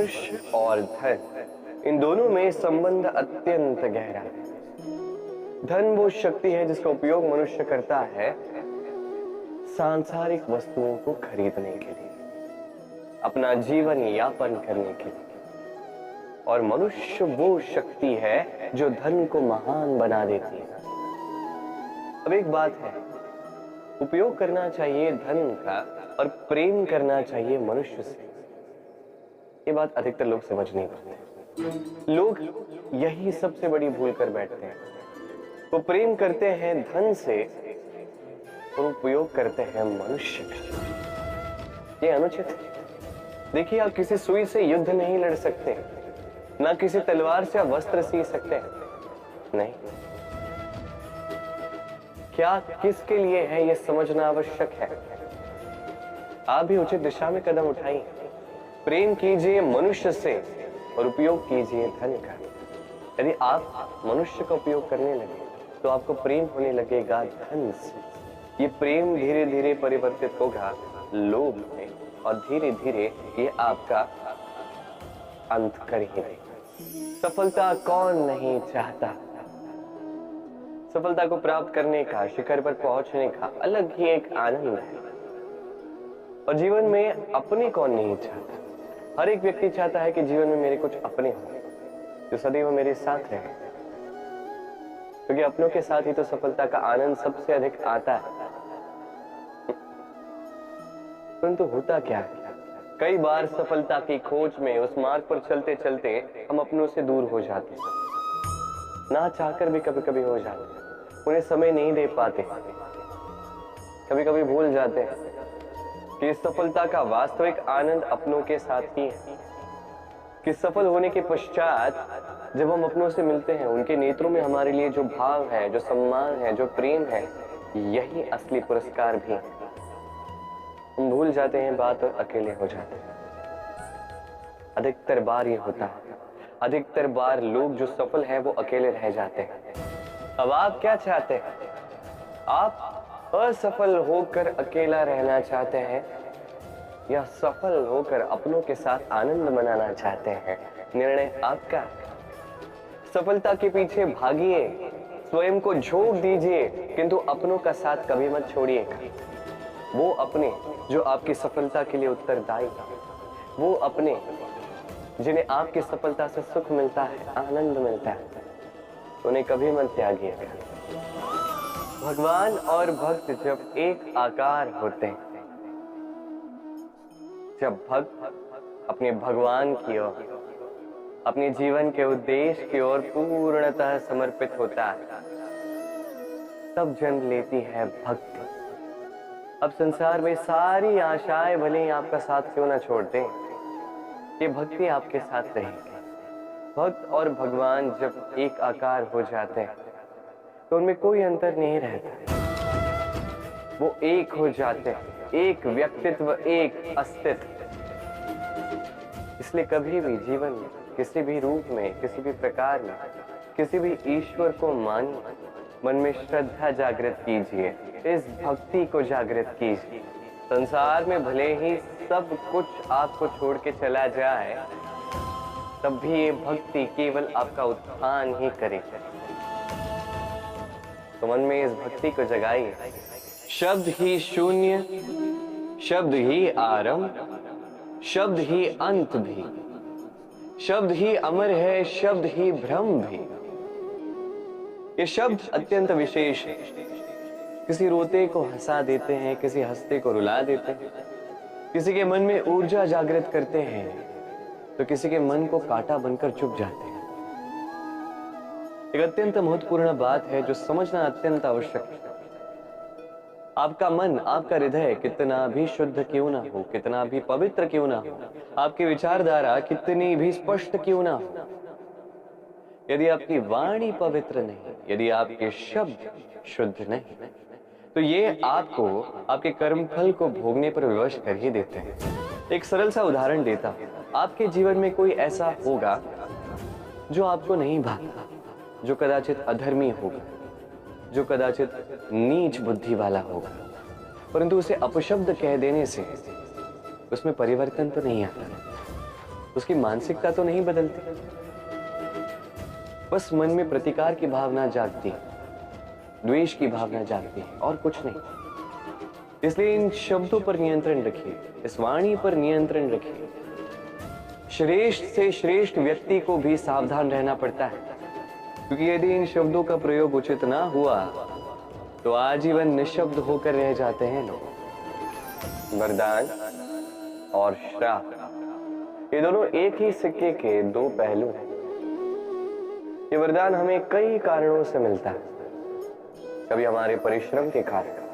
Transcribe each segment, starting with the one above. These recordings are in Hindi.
मनुष्य और धन, इन दोनों में संबंध अत्यंत गहरा है। धन वो शक्ति है जिसका उपयोग मनुष्य करता है सांसारिक वस्तुओं को खरीदने के लिए, अपना जीवन यापन करने के लिए। और मनुष्य वो शक्ति है जो धन को महान बना देती है। अब एक बात है, उपयोग करना चाहिए धन का और प्रेम करना चाहिए मनुष्य से। ये बात अधिकतर लोग समझ नहीं पाते। लोग यही सबसे बड़ी भूल कर बैठते हैं। वो प्रेम करते हैं धन से और उपयोग करते हैं मनुष्य का। ये अनुचित है। देखिए, आप किसी सुई से युद्ध नहीं लड़ सकते, ना किसी तलवार से आप वस्त्र सी सकते हैं। नहीं, क्या किसके लिए है यह समझना आवश्यक है। आप भी उचित दिशा में कदम उठाइए। प्रेम कीजिए मनुष्य से और उपयोग कीजिए धन का। यदि आप मनुष्य का उपयोग करने लगे तो आपको प्रेम होने लगेगा धन से। ये प्रेम धीरे धीरे परिवर्तित होगा लोभ में और धीरे धीरे ये आपका अंत कर ही देगा। सफलता कौन नहीं चाहता। सफलता को प्राप्त करने का, शिखर पर पहुंचने का अलग ही एक आनंद है। और जीवन में अपने कौन नहीं चाहता। हर एक व्यक्ति चाहता है कि जीवन में मेरे कुछ अपने हों जो सदैव मेरे साथ रहे, क्योंकि अपनों के साथ ही तो सफलता का आनंद सबसे अधिक आता है। परंतु होता क्या है, कई बार सफलता की खोज में उस मार्ग पर चलते चलते हम अपनों से दूर हो जाते हैं। ना चाहकर भी कभी कभी हो जाते हैं। उन्हें समय नहीं दे पाते। कभी कभी भूल जाते हैं कि सफलता का वास्तविक आनंद अपनों के साथ ही है। कि सफल होने के पश्चात जब हम अपनों से मिलते हैं, उनके नेत्रों में हमारे लिए जो भाव है, जो सम्मान है, जो प्रेम है, यही असली पुरस्कार भी है। हम भूल जाते हैं बात और अकेले हो जाते हैं। अधिकतर बार ये होता है। अधिकतर बार लोग जो सफल हैं वो अकेले रह जाते हैं। अब आप क्या चाहते हैं? आप असफल होकर अकेला रहना चाहते हैं या सफल होकर अपनों के साथ आनंद मनाना चाहते हैं? निर्णय आपका। सफलता के पीछे भागिए, स्वयं को झोंक दीजिए, किंतु अपनों का साथ कभी मत छोड़िएगा। वो अपने जो आपकी सफलता के लिए उत्तरदायी, वो अपने जिन्हें आपकी सफलता से सुख मिलता है, आनंद मिलता है, उन्हें कभी मत त्यागिएगा। भगवान और भक्त जब एक आकार होते हैं, जब भक्त अपने भगवान की ओर, अपने जीवन के उद्देश्य की ओर पूर्णतः समर्पित होता है, तब जन्म लेती है भक्ति। अब संसार में सारी आशाएं भले ही आपका साथ क्यों ना छोड़ दें, ये भक्ति आपके साथ रहेगी। भक्त और भगवान जब एक आकार हो जाते हैं तो उनमें कोई अंतर नहीं रहता। वो एक हो जाते हैं, एक व्यक्तित्व, एक अस्तित्व। इसलिए कभी भी जीवन में, किसी भी रूप में, किसी भी प्रकार में, किसी भी ईश्वर को मानिए, मन में श्रद्धा जागृत कीजिए, इस भक्ति को जागृत कीजिए। संसार में भले ही सब कुछ आपको छोड़ के चला जाए, तब भी ये भक्ति केवल आपका उत्थान ही करेगी। तो मन में इस भक्ति को जगाइए। शब्द ही शून्य, शब्द ही आरंभ, शब्द ही अंत भी, शब्द ही अमर है, शब्द ही ब्रह्म भी। ये शब्द अत्यंत विशेष है। किसी रोते को हंसा देते हैं, किसी हंसते को रुला देते हैं, किसी के मन में ऊर्जा जागृत करते हैं, तो किसी के मन को कांटा बनकर चुभ जाते हैं। एक अत्यंत महत्वपूर्ण बात है जो समझना अत्यंत आवश्यक है। आपका मन, आपका हृदय कितना भी शुद्ध क्यों ना हो, कितना भी पवित्र क्यों ना हो, आपकी विचारधारा कितनी भी स्पष्ट क्यों ना हो, यदि आपकी वाणी पवित्र नहीं, यदि आपके शब्द शुद्ध नहीं, तो ये आपको आपके कर्मफल को भोगने पर विवश कर ही देते हैं। एक सरल सा उदाहरण देता हूं। आपके जीवन में कोई ऐसा होगा जो आपको नहीं भाता, जो कदाचित अधर्मी होगा, जो कदाचित नीच बुद्धि वाला होगा, परंतु उसे अपशब्द कह देने से उसमें परिवर्तन तो नहीं आता। उसकी मानसिकता तो नहीं बदलती, बस मन में प्रतिकार की भावना जागती, द्वेष की भावना जागती है और कुछ नहीं। इसलिए इन शब्दों पर नियंत्रण रखिए, इस वाणी पर नियंत्रण रखिए। श्रेष्ठ से श्रेष्ठ व्यक्ति को भी सावधान रहना पड़ता है, क्योंकि यदि इन शब्दों का प्रयोग उचित ना हुआ तो आजीवन निशब्द होकर रह जाते हैं लोग। वरदान और श्राप, ये दोनों एक ही सिक्के के दो पहलू हैं। ये वरदान हमें कई कारणों से मिलता है, कभी हमारे परिश्रम के कारण,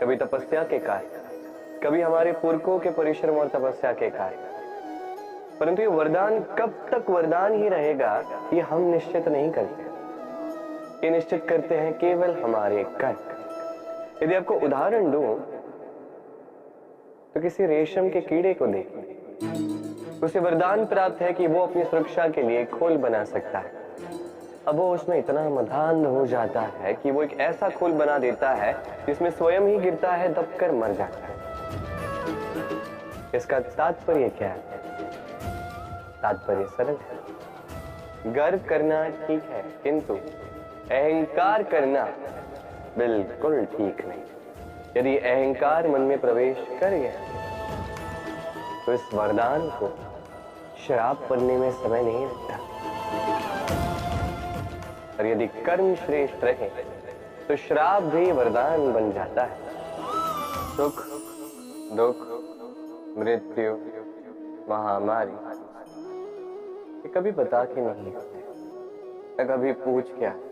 कभी तपस्या के कारण, कभी हमारे पुरखों के परिश्रम और तपस्या के कारण। परंतु ये वरदान कब तक वरदान ही रहेगा, ये हम निश्चित नहीं करते। ये निश्चित करते हैं केवल हमारे कर्म। यदि आपको उदाहरण दूं तो किसी रेशम के कीड़े को देखिए, उसे वरदान प्राप्त है कि वो अपनी सुरक्षा के लिए खोल बना सकता है। अब वो उसमें इतना मधान हो जाता है कि वो एक ऐसा खोल बना देता है जिसमें स्वयं ही गिरता है, दबकर मर जाता है। इसका तात्पर्य क्या है? तात्पर्य सरल है। गर्व करना ठीक है, किंतु अहंकार करना बिल्कुल ठीक नहीं। यदि अहंकार मन में प्रवेश कर गया तो इस वरदान को श्राप बनने में समय नहीं लगता। और यदि कर्म श्रेष्ठ रहे तो श्राप भी वरदान बन जाता है। सुख, दुख, मृत्यु, महामारी, ये कभी बता के नहीं आते, न कभी पूछ के आते।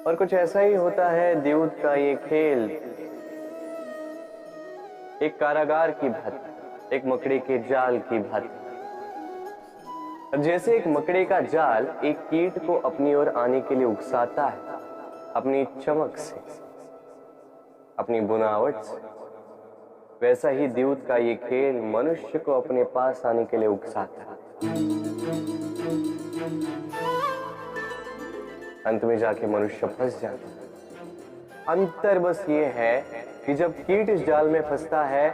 और कुछ ऐसा ही होता है द्यूत का ये खेल, एक कारागार की भांति, एक मकड़ी के जाल की भांति। जैसे एक मकड़े का जाल एक कीट को अपनी ओर आने के लिए उकसाता है, अपनी चमक से, अपनी बुनावट से, वैसा ही द्यूत का ये खेल मनुष्य को अपने पास आने के लिए उकसाता है। अंत में जाके मनुष्य फंस जाता है। अंतर बस ये है कि जब कीट इस जाल में फंसता है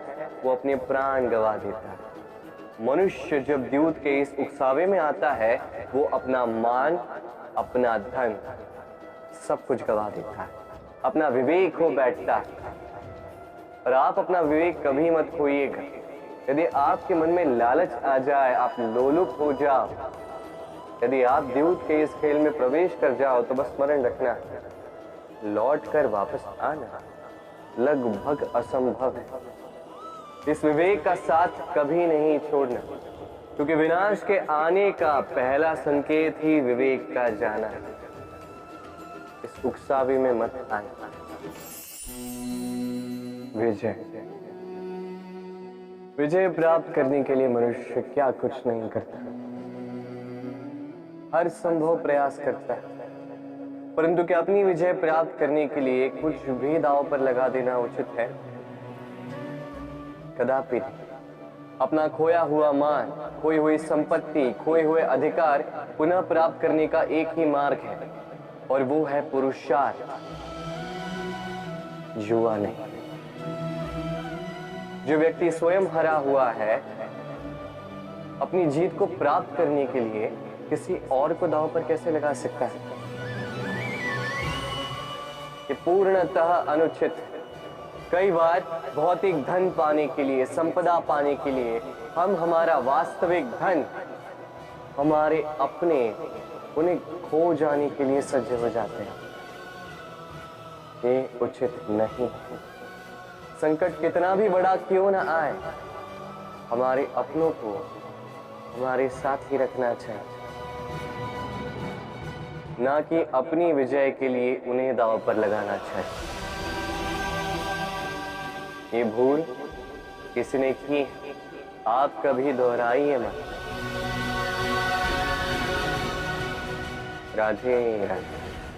वो अपने प्राण गंवा देता है। मनुष्य जब द्यूत के इस उकसावे में आता है वो अपना मान, अपना धन, सब कुछ गंवा देता है, अपना विवेक खो बैठता है। और आप अपना विवेक कभी मत खोइएगा। यदि आपके मन में लालच आ जाए, आप लोलुप हो जाओ, यदि आप द्यूत के इस खेल में प्रवेश कर जाओ तो बस स्मरण रखना, लौट कर वापस आना लगभग असंभव है। इस विवेक का साथ कभी नहीं छोड़ना, क्योंकि विनाश के आने का पहला संकेत ही विवेक का जाना है। इस उकसावे में मत आना। विजय, विजय प्राप्त करने के लिए मनुष्य क्या कुछ नहीं करता, हर संभव प्रयास करता है। परंतु क्या अपनी विजय प्राप्त करने के लिए कुछ भी दांव पर लगा देना उचित है? कदापि नहीं। अपना खोया हुआ मान, खोई हुई संपत्ति, खोए हुए अधिकार पुनः प्राप्त करने का एक ही मार्ग है, और वो है पुरुषार्थ, जुआ नहीं। जो व्यक्ति स्वयं हरा हुआ है, अपनी जीत को प्राप्त करने के लिए किसी और को दांव पर कैसे लगा सकता है? ये पूर्णतः अनुचित है। कई बार भौतिक धन पाने के लिए, संपदा पाने के लिए हम हमारा वास्तविक धन, हमारे अपने, उन्हें खो जाने के लिए सज्ज हो जाते हैं। ये उचित नहीं है। संकट कितना भी बड़ा क्यों ना आए, हमारे अपनों को हमारे साथ ही रखना चाहिए, ना कि अपनी विजय के लिए उन्हें दांव पर लगाना चाहिए। ये भूल किसी ने की, आप कभी दोहराइए मत। राधे राधे।